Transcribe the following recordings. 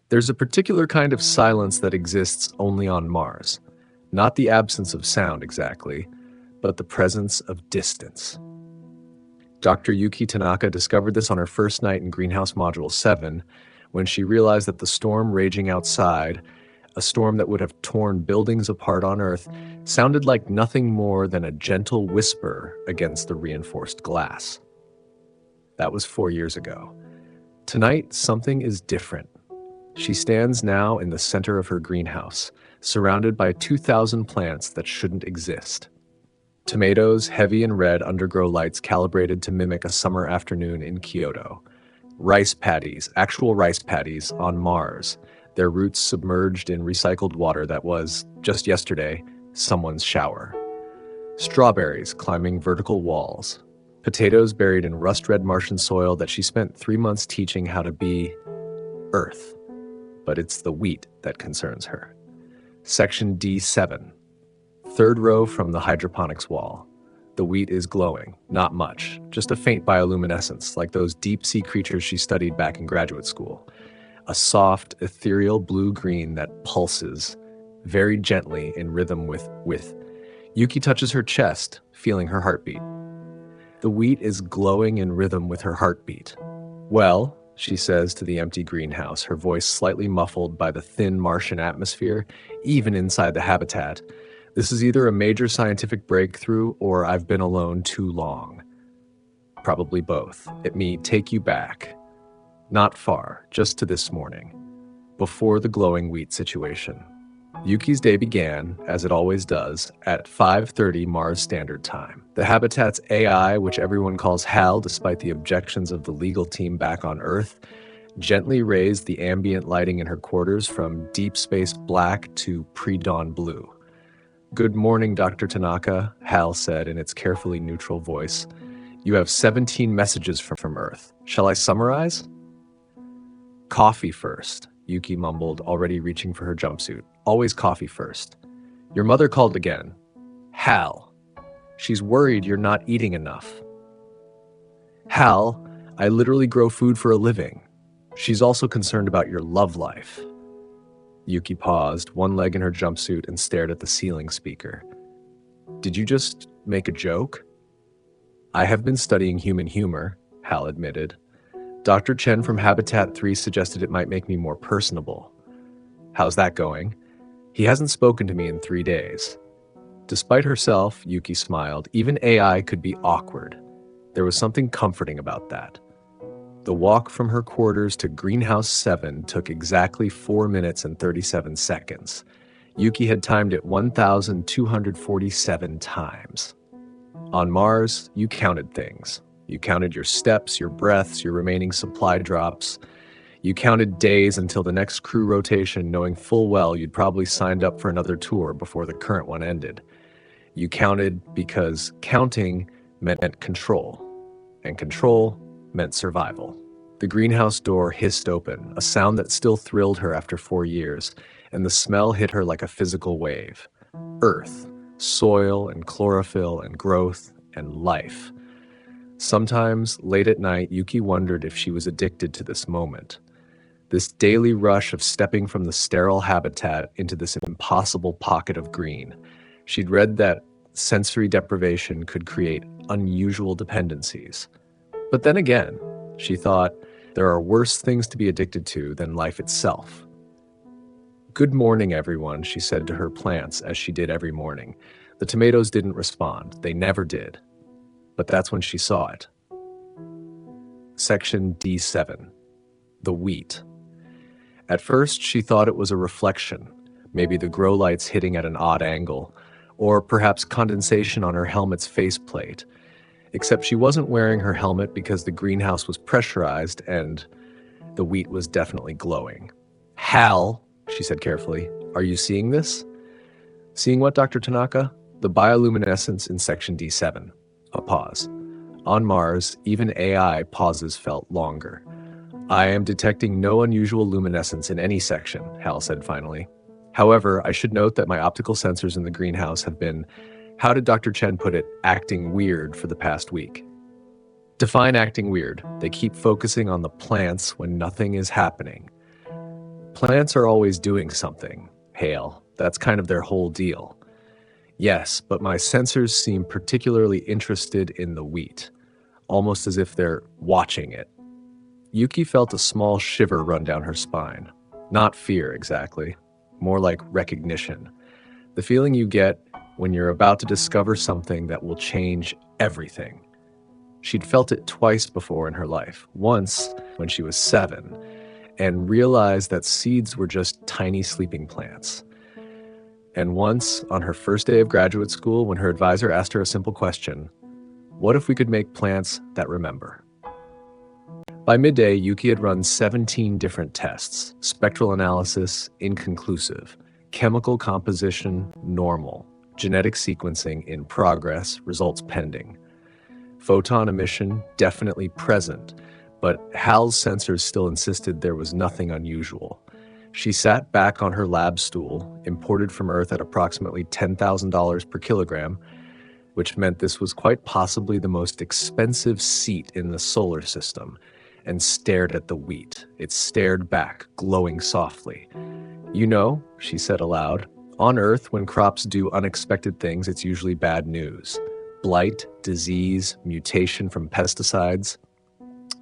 There's a particular kind of silence that exists only on Mars. Not the absence of sound exactly, but the presence of distance. Dr. Yuki Tanaka discovered this on her first night in Greenhouse Module 7 when she realized that the storm raging outside, a storm that would have torn buildings apart on Earth, sounded like nothing more than a gentle whisper against the reinforced glass. That was 4 years ago. Tonight, something is different. She stands now in the center of her greenhouse, surrounded by 2,000 plants that shouldn't exist. Tomatoes, heavy and red undergrow lights calibrated to mimic a summer afternoon in Kyoto. Rice paddies, actual rice paddies, on Mars, their roots submerged in recycled water that was, just yesterday, someone's shower. Strawberries climbing vertical walls. Potatoes buried in rust-red Martian soil that she spent 3 months teaching how to be Earth. But it's the wheat that concerns her. Section D7. Third row from the hydroponics wall. The wheat is glowing, not much, just a faint bioluminescence, like those deep-sea creatures she studied back in graduate school. A soft, ethereal blue-green that pulses, very gently in rhythm with. Yuki touches her chest, feeling her heartbeat. The wheat is glowing in rhythm with her heartbeat. Well, she says to the empty greenhouse, her voice slightly muffled by the thin Martian atmosphere, even inside the habitat. This is either a major scientific breakthrough or I've been alone too long. Probably both. It may take you back. Not far, just to this morning, before the glowing wheat situation. Yuki's day began, as it always does, at 5:30 Mars Standard Time. The habitat's AI, which everyone calls HAL despite the objections of the legal team back on Earth, gently raised the ambient lighting in her quarters from deep space black to pre-dawn blue. "Good morning, Dr. Tanaka," HAL said in its carefully neutral voice. "You have 17 messages from Earth. Shall I summarize?" "Coffee first," Yuki mumbled, already reaching for her jumpsuit. "Always coffee first." "Your mother called again." "Hal. She's worried you're not eating enough." "Hal, I literally grow food for a living. She's also concerned about your love life." Yuki paused, one leg in her jumpsuit, and stared at the ceiling speaker. "Did you just make a joke?" "I have been studying human humor," Hal admitted. "Dr. Chen from Habitat 3 suggested it might make me more personable." "How's that going?" "He hasn't spoken to me in 3 days." Despite herself, Yuki smiled. Even AI could be awkward. There was something comforting about that. The walk from her quarters to Greenhouse 7 took exactly 4 minutes and 37 seconds. Yuki had timed it 1,247 times. On Mars, you counted things. You counted your steps, your breaths, your remaining supply drops. You counted days until the next crew rotation, knowing full well you'd probably signed up for another tour before the current one ended. You counted because counting meant control, and control meant survival. The greenhouse door hissed open, a sound that still thrilled her after 4 years, and the smell hit her like a physical wave. Earth, soil and chlorophyll and growth and life. Sometimes, late at night, Yuki wondered if she was addicted to this moment. This daily rush of stepping from the sterile habitat into this impossible pocket of green. She'd read that sensory deprivation could create unusual dependencies. But then again, she thought, there are worse things to be addicted to than life itself. "Good morning, everyone," she said to her plants, as she did every morning. The tomatoes didn't respond. They never did. But that's when she saw it. Section D7. The wheat. At first, she thought it was a reflection, maybe the grow lights hitting at an odd angle, or perhaps condensation on her helmet's faceplate. Except she wasn't wearing her helmet because the greenhouse was pressurized and the wheat was definitely glowing. "Hal," she said carefully, "are you seeing this?" "Seeing what, Dr. Tanaka?" "The bioluminescence in Section D7. A pause. On Mars, even AI pauses felt longer. "I am detecting no unusual luminescence in any section," Hal said finally. "However, I should note that my optical sensors in the greenhouse have been, how did Dr. Chen put it, acting weird for the past week." "Define acting weird." "They keep focusing on the plants when nothing is happening." Plants are always doing something, Hale. That's kind of their whole deal. Yes, but my sensors seem particularly interested in the wheat, almost as if they're watching it. Yuki felt a small shiver run down her spine. Not fear, exactly. More like recognition. The feeling you get when you're about to discover something that will change everything. She'd felt it twice before in her life. Once, when she was 7, and realized that seeds were just tiny sleeping plants. And once, on her first day of graduate school, when her advisor asked her a simple question, what if we could make plants that remember? By midday, Yuki had run 17 different tests. Spectral analysis, inconclusive. Chemical composition, normal. Genetic sequencing, in progress, results pending. Photon emission, definitely present, but Hal's sensors still insisted there was nothing unusual. She sat back on her lab stool, imported from Earth at approximately $10,000 per kilogram, which meant this was quite possibly the most expensive seat in the solar system, and stared at the wheat. It stared back, glowing softly. You know, she said aloud, on Earth, when crops do unexpected things, it's usually bad news. Blight, disease, mutation from pesticides.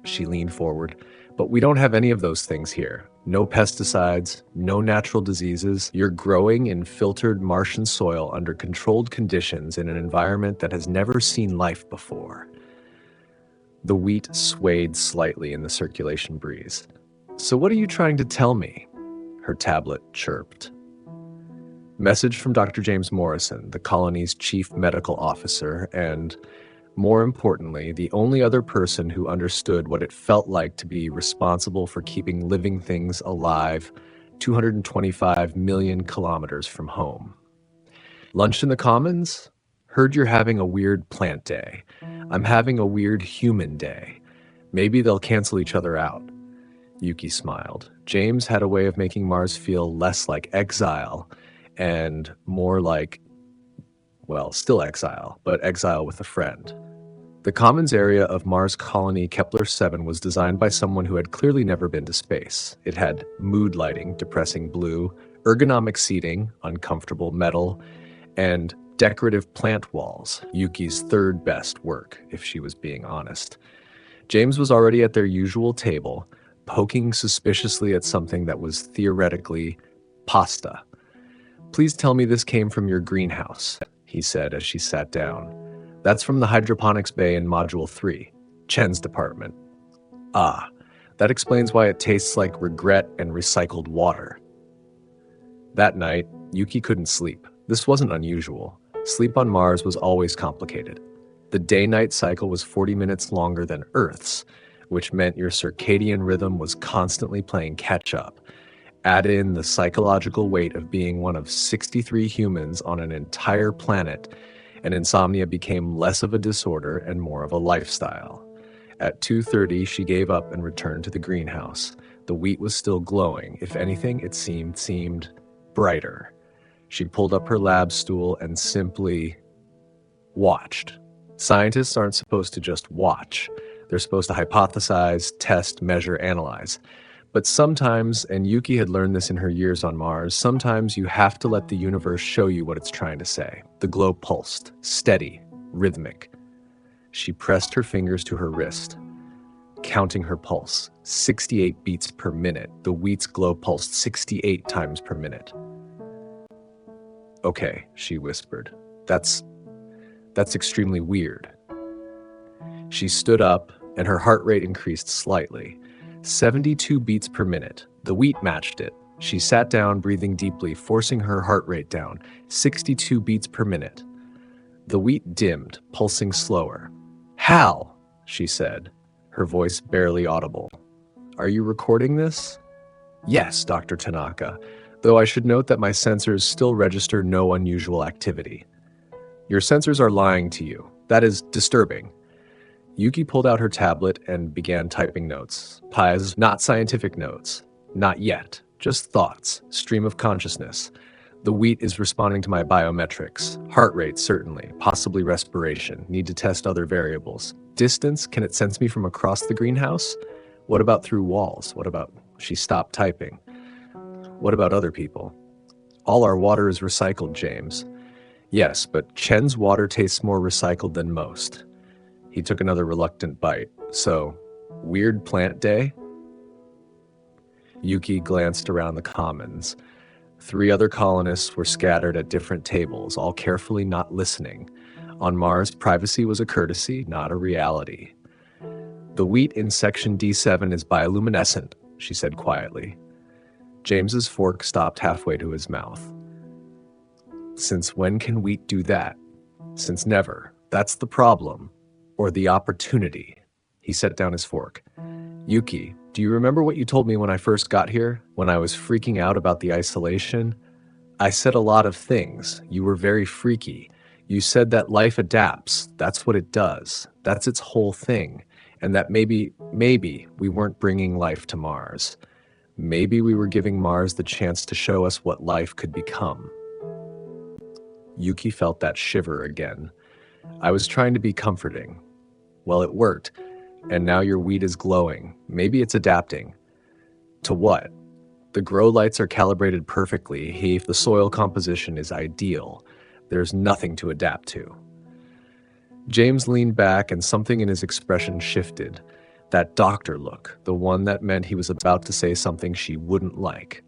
She leaned forward. But we don't have any of those things here. No pesticides, no natural diseases. You're growing in filtered Martian soil under controlled conditions in an environment that has never seen life before. The wheat swayed slightly in the circulation breeze. So what are you trying to tell me? Her tablet chirped. Message from Dr. James Morrison, the colony's chief medical officer, and, more importantly, the only other person who understood what it felt like to be responsible for keeping living things alive 225 million kilometers from home. Lunch in the Commons? Heard you're having a weird plant day. I'm having a weird human day. Maybe they'll cancel each other out. Yuki smiled. James had a way of making Mars feel less like exile and more like, well, still exile, but exile with a friend. The Commons area of Mars colony Kepler-7 was designed by someone who had clearly never been to space. It had mood lighting, depressing blue, ergonomic seating, uncomfortable metal, and decorative plant walls, Yuki's third best work, if she was being honest. James was already at their usual table, poking suspiciously at something that was theoretically pasta. Please tell me this came from your greenhouse, he said as she sat down. That's from the hydroponics bay in Module 3, Chen's department. Ah, that explains why it tastes like regret and recycled water. That night, Yuki couldn't sleep. This wasn't unusual. Sleep on Mars was always complicated. The day-night cycle was 40 minutes longer than Earth's, which meant your circadian rhythm was constantly playing catch-up. Add in the psychological weight of being one of 63 humans on an entire planet, and insomnia became less of a disorder and more of a lifestyle. At 2:30, she gave up and returned to the greenhouse. The wheat was still glowing. If anything, it seemed brighter. She pulled up her lab stool and simply watched. Scientists aren't supposed to just watch. They're supposed to hypothesize, test, measure, analyze. But sometimes, and Yuki had learned this in her years on Mars, sometimes you have to let the universe show you what it's trying to say. The glow pulsed, steady, rhythmic. She pressed her fingers to her wrist, counting her pulse. 68 beats per minute. The wheat's glow pulsed 68 times per minute. Okay, she whispered. That's extremely weird. She stood up, and her heart rate increased slightly. 72 beats per minute. The wheat matched it. She sat down, breathing deeply, forcing her heart rate down. 62 beats per minute. The wheat dimmed, pulsing slower. Hal, she said, her voice barely audible. Are you recording this? Yes, Dr. Tanaka, though I should note that my sensors still register no unusual activity. Your sensors are lying to you. That is disturbing. Yuki pulled out her tablet and began typing notes. Pies, not scientific notes. Not yet. Just thoughts. Stream of consciousness. The wheat is responding to my biometrics. Heart rate, certainly. Possibly respiration. Need to test other variables. Distance, can it sense me from across the greenhouse? What about through walls? What about... She stopped typing. What about other people? All our water is recycled, James. Yes, but Chen's water tastes more recycled than most. He took another reluctant bite. So, weird plant day? Yuki glanced around the commons. 3 other colonists were scattered at different tables, all carefully not listening. On Mars, privacy was a courtesy, not a reality. The wheat in section D7 is bioluminescent, she said quietly. James's fork stopped halfway to his mouth. Since when can wheat do that? Since never. That's the problem. Or the opportunity. He set down his fork. Yuki, do you remember what you told me when I first got here? When I was freaking out about the isolation? I said a lot of things. You were very freaky. You said that life adapts. That's what it does. That's its whole thing. And that maybe we weren't bringing life to Mars. Maybe we were giving Mars the chance to show us what life could become. Yuki felt that shiver again. I was trying to be comforting. Well, it worked. And now your wheat is glowing. Maybe it's adapting. To what? The grow lights are calibrated perfectly. The soil composition is ideal. There's nothing to adapt to. James leaned back and something in his expression shifted. That doctor look, the one that meant he was about to say something she wouldn't like.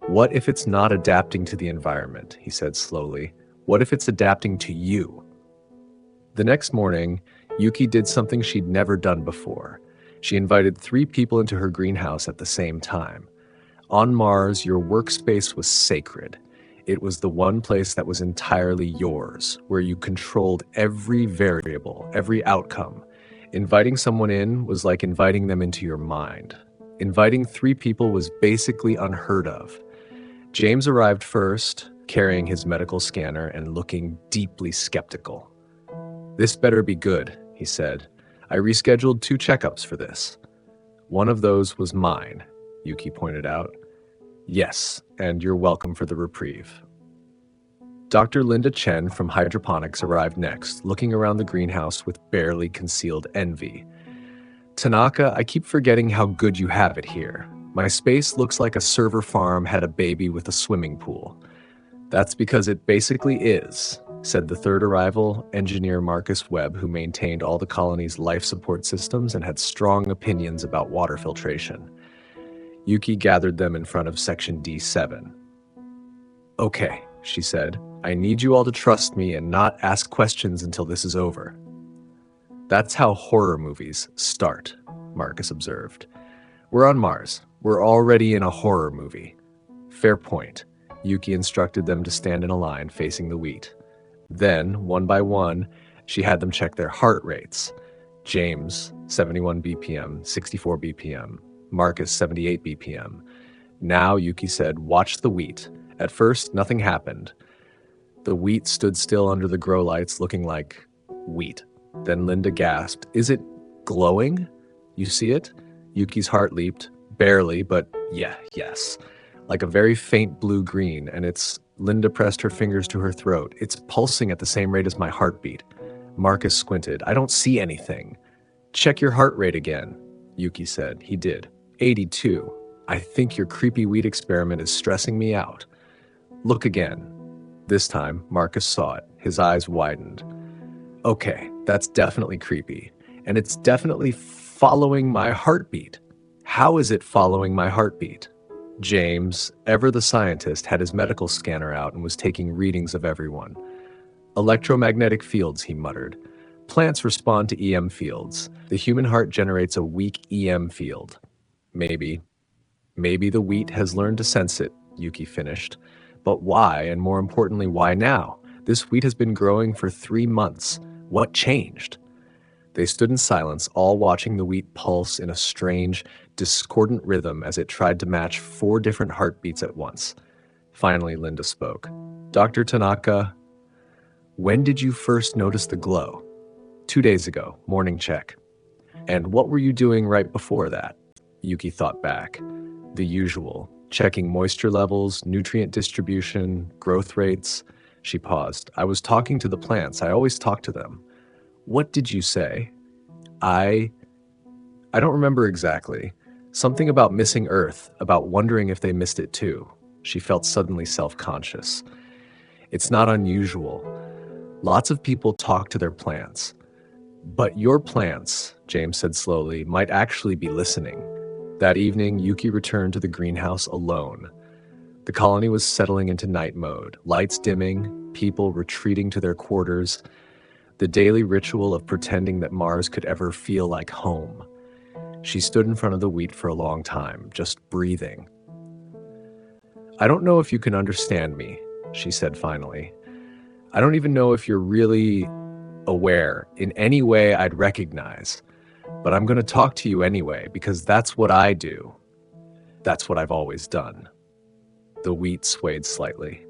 What if it's not adapting to the environment, he said slowly. What if it's adapting to you? The next morning, Yuki did something she'd never done before. She invited 3 people into her greenhouse at the same time. On Mars, your workspace was sacred. It was the one place that was entirely yours, where you controlled every variable, every outcome. Inviting someone in was like inviting them into your mind. Inviting 3 people was basically unheard of. James arrived first, carrying his medical scanner and looking deeply skeptical. This better be good, he said. I rescheduled 2 checkups for this. One of those was mine, Yuki pointed out. Yes, and you're welcome for the reprieve. Dr. Linda Chen from Hydroponics arrived next, looking around the greenhouse with barely concealed envy. Tanaka, I keep forgetting how good you have it here. My space looks like a server farm had a baby with a swimming pool. That's because it basically is, said the third arrival, engineer Marcus Webb, who maintained all the colony's life support systems and had strong opinions about water filtration. Yuki gathered them in front of section D7. Okay, she said, I need you all to trust me and not ask questions until this is over. That's how horror movies start, Marcus observed. We're on Mars. We're already in a horror movie. Fair point. Yuki instructed them to stand in a line facing the wheat. Then, one by one, she had them check their heart rates. James, 71 BPM, 64 BPM. Marcus, 78 BPM. Now, Yuki said, watch the wheat. At first, nothing happened. The wheat stood still under the grow lights, looking like wheat. Then Linda gasped, is it glowing? You see it? Yuki's heart leaped. Barely, but yes. Like a very faint blue-green, and Linda pressed her fingers to her throat. It's pulsing at the same rate as my heartbeat. Marcus squinted. I don't see anything. Check your heart rate again, Yuki said. He did. 82. I think your creepy wheat experiment is stressing me out. Look again. This time, Marcus saw it. His eyes widened. Okay, that's definitely creepy. And it's definitely following my heartbeat. How is it following my heartbeat? James, ever the scientist, had his medical scanner out and was taking readings of everyone. Electromagnetic fields, he muttered. Plants respond to EM fields. The human heart generates a weak EM field. Maybe the wheat has learned to sense it, Yuki finished. But why, and more importantly, why now? This wheat has been growing for 3 months. What changed? They stood in silence, all watching the wheat pulse in a strange, discordant rhythm as it tried to match 4 different heartbeats at once. Finally, Linda spoke. Dr. Tanaka, when did you first notice the glow? 2 days ago, morning check. And what were you doing right before that? Yuki thought back. The usual, checking moisture levels, nutrient distribution, growth rates. She paused. I was talking to the plants. I always talk to them. What did you say? I don't remember exactly. Something about missing Earth, about wondering if they missed it too. She felt suddenly self-conscious. It's not unusual. Lots of people talk to their plants. But your plants, James said slowly, might actually be listening. That evening, Yuki returned to the greenhouse alone. The colony was settling into night mode, lights dimming, people retreating to their quarters, the daily ritual of pretending that Mars could ever feel like home. She stood in front of the wheat for a long time, just breathing. "I don't know if you can understand me," she said finally. "I don't even know if you're really aware in any way I'd recognize, but I'm going to talk to you anyway because that's what I do. That's what I've always done." The wheat swayed slightly.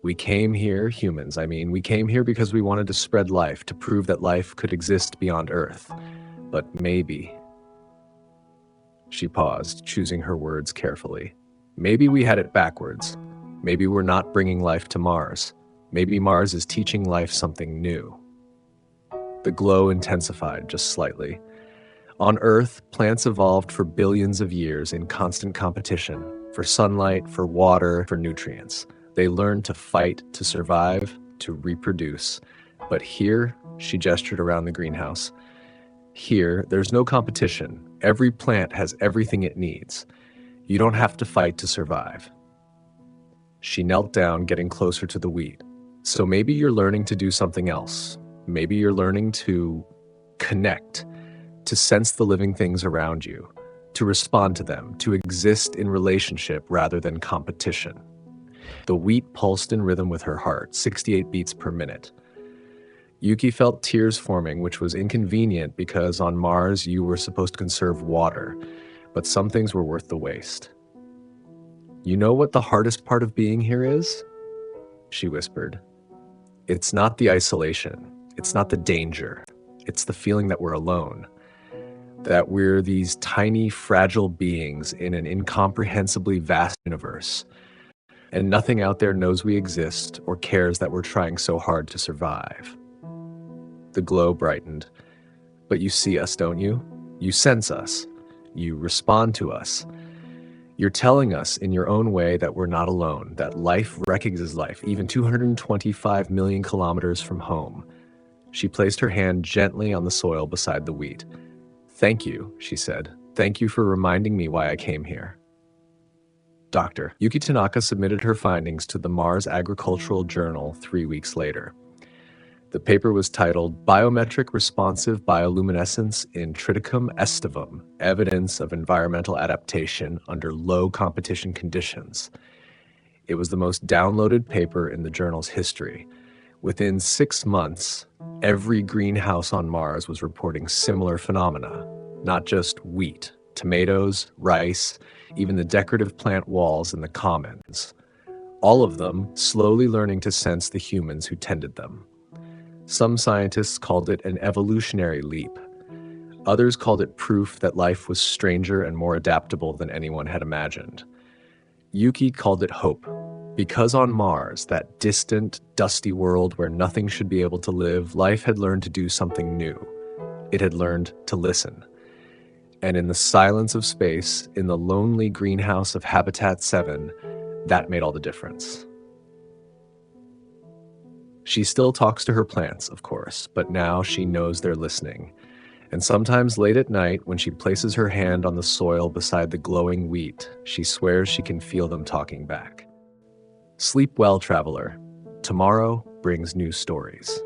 We came here, humans, we came here because we wanted to spread life, to prove that life could exist beyond Earth. But maybe... She paused, choosing her words carefully. Maybe we had it backwards. Maybe we're not bringing life to Mars. Maybe Mars is teaching life something new. The glow intensified just slightly. On Earth, plants evolved for billions of years in constant competition, for sunlight, for water, for nutrients. They learned to fight, to survive, to reproduce. But here, she gestured around the greenhouse, here, there's no competition. Every plant has everything it needs. You don't have to fight to survive. She knelt down, getting closer to the wheat. So maybe you're learning to do something else. Maybe you're learning to connect, to sense the living things around you, to respond to them, to exist in relationship rather than competition. The wheat pulsed in rhythm with her heart, 68 beats per minute. Yuki felt tears forming, which was inconvenient because on Mars you were supposed to conserve water, but some things were worth the waste. "You know what the hardest part of being here is?" she whispered. "It's not the isolation. It's not the danger. It's the feeling that we're alone. That we're these tiny, fragile beings in an incomprehensibly vast universe. And nothing out there knows we exist or cares that we're trying so hard to survive." The glow brightened. "But you see us, don't you? You sense us. You respond to us. You're telling us in your own way that we're not alone, that life recognizes life, even 225 million kilometers from home." She placed her hand gently on the soil beside the wheat. "Thank you," she said. "Thank you for reminding me why I came here." Dr. Yuki Tanaka submitted her findings to the Mars Agricultural Journal 3 weeks later. The paper was titled Biometric Responsive Bioluminescence in Triticum aestivum, Evidence of Environmental Adaptation Under Low Competition Conditions. It was the most downloaded paper in the journal's history. Within 6 months, every greenhouse on Mars was reporting similar phenomena, not just wheat, tomatoes, rice, even the decorative plant walls in the commons. All of them slowly learning to sense the humans who tended them. Some scientists called it an evolutionary leap. Others called it proof that life was stranger and more adaptable than anyone had imagined. Yuki called it hope, because on Mars, that distant, dusty world where nothing should be able to live, life had learned to do something new. It had learned to listen. And in the silence of space, in the lonely greenhouse of Habitat 7, that made all the difference. She still talks to her plants, of course, but now she knows they're listening. And sometimes late at night, when she places her hand on the soil beside the glowing wheat, she swears she can feel them talking back. Sleep well, traveler. Tomorrow brings new stories.